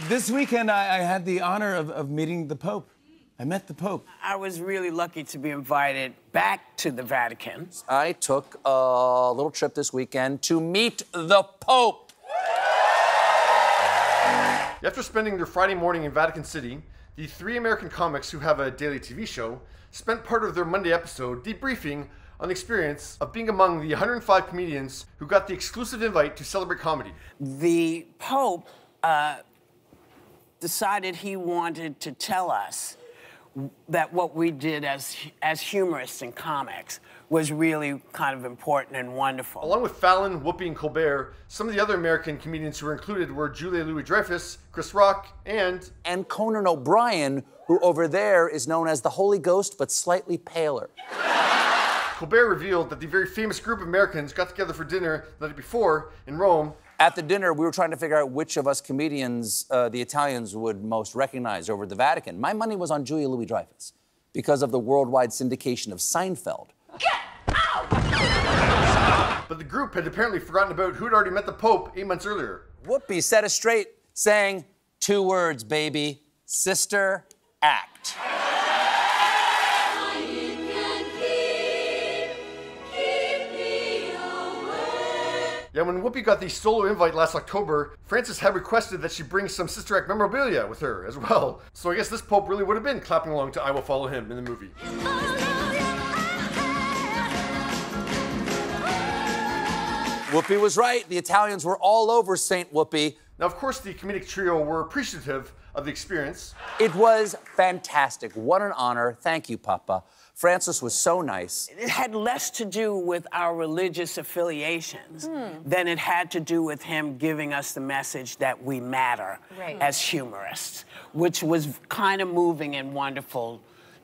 This weekend, I had the honor of meeting the Pope. I met the Pope. I was really lucky to be invited back to the Vatican. I took a little trip this weekend to meet the Pope. After spending their Friday morning in Vatican City, the three American comics who have a daily TV show spent part of their Monday episode debriefing on the experience of being among the 105 comedians who got the exclusive invite to celebrate comedy. The Pope decided he wanted to tell us that what we did as humorists and comics was really kind of important and wonderful. Along with Fallon, Whoopi, and Colbert, some of the other American comedians who were included were Julia Louis-Dreyfus, Chris Rock, and Conan O'Brien, who over there is known as the Holy Ghost, but slightly paler. Colbert revealed that the very famous group of Americans got together for dinner the night before in Rome. At the dinner, we were trying to figure out which of us comedians the Italians would most recognize over at the Vatican. My money was on Julia Louis-Dreyfus because of the worldwide syndication of Seinfeld. Get out! But the group had apparently forgotten about who'd already met the Pope 8 months earlier. Whoopi set us straight, saying, 2 words, baby, sister, act. Yeah, when Whoopi got the solo invite last October, Francis had requested that she bring some Sister Act memorabilia with her as well. So I guess this Pope really would have been clapping along to I Will Follow Him in the movie. Whoopi was right. The Italians were all over Saint Whoopi. Now, of course, the comedic trio were appreciative of the experience. It was fantastic. What an honor. Thank you, Papa. Francis was so nice. It had less to do with our religious affiliations than it had to do with him giving us the message that we matter as humorists, which was kind of moving and wonderful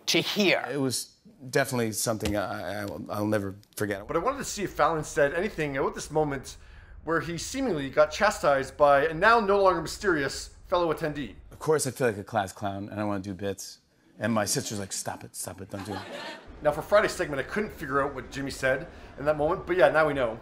to hear. It was definitely something I'll never forget. But I wanted to see if Fallon said anything about this moment where he seemingly got chastised by a now no longer mysterious fellow attendee. Of course, I feel like a class clown, and I want to do bits. And my sister's like, stop it, don't do it. Now, for Friday's segment, I couldn't figure out what Jimmy said in that moment, but yeah, now we know.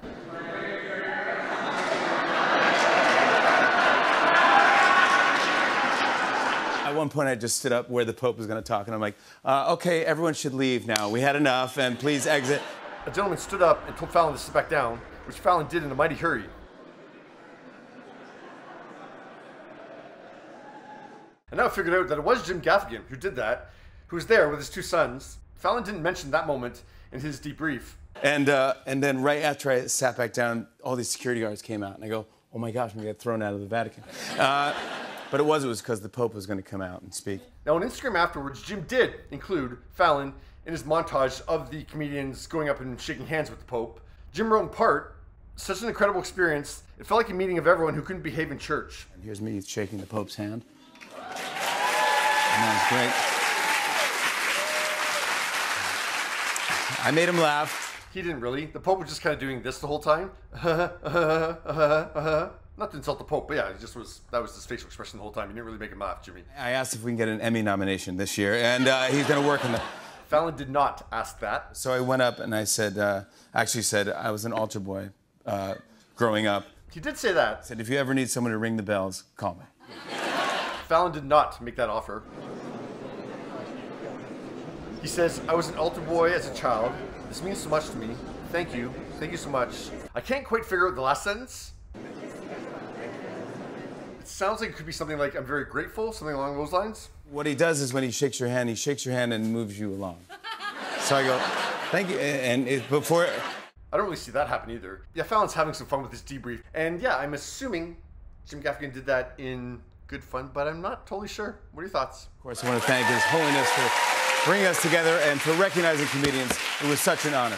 At one point, I just stood up where the Pope was going to talk, and I'm like, okay, everyone should leave now. We had enough, and please exit. A gentleman stood up and told Fallon to sit back down, which Fallon did in a mighty hurry. And now I figured out that it was Jim Gaffigan who did that, who was there with his 2 sons. Fallon didn't mention that moment in his debrief. And then right after I sat back down, all these security guards came out, and I go, oh my gosh, I'm going to get thrown out of the Vatican. But it was because the Pope was going to come out and speak. Now, on Instagram afterwards, Jim did include Fallon in his montage of the comedians going up and shaking hands with the Pope. Jim wrote in part, such an incredible experience. It felt like a meeting of everyone who couldn't behave in church. And here's me shaking the Pope's hand. And that was great. I made him laugh. He didn't really. The Pope was just kind of doing this the whole time. Not to insult the Pope, but yeah, that was his facial expression the whole time. He didn't really make him laugh, Jimmy. I asked if we can get an Emmy nomination this year, and he's going to work in the... Fallon did not ask that. So I went up and I said, actually said I was an altar boy growing up. He did say that. I said, if you ever need someone to ring the bells, call me. Fallon did not make that offer. He says, I was an altar boy as a child. This means so much to me. Thank you. Thank you so much. I can't quite figure out the last sentence. It sounds like it could be something like, I'm very grateful, something along those lines. What he does is when he shakes your hand and moves you along. So I go, thank you, and before... I don't really see that happen either. Yeah, Fallon's having some fun with his debrief. And yeah, I'm assuming Jim Gaffigan did that in good fun, but I'm not totally sure. What are your thoughts? Of course, I want to thank His Holiness for bringing us together and for recognizing comedians. It was such an honor.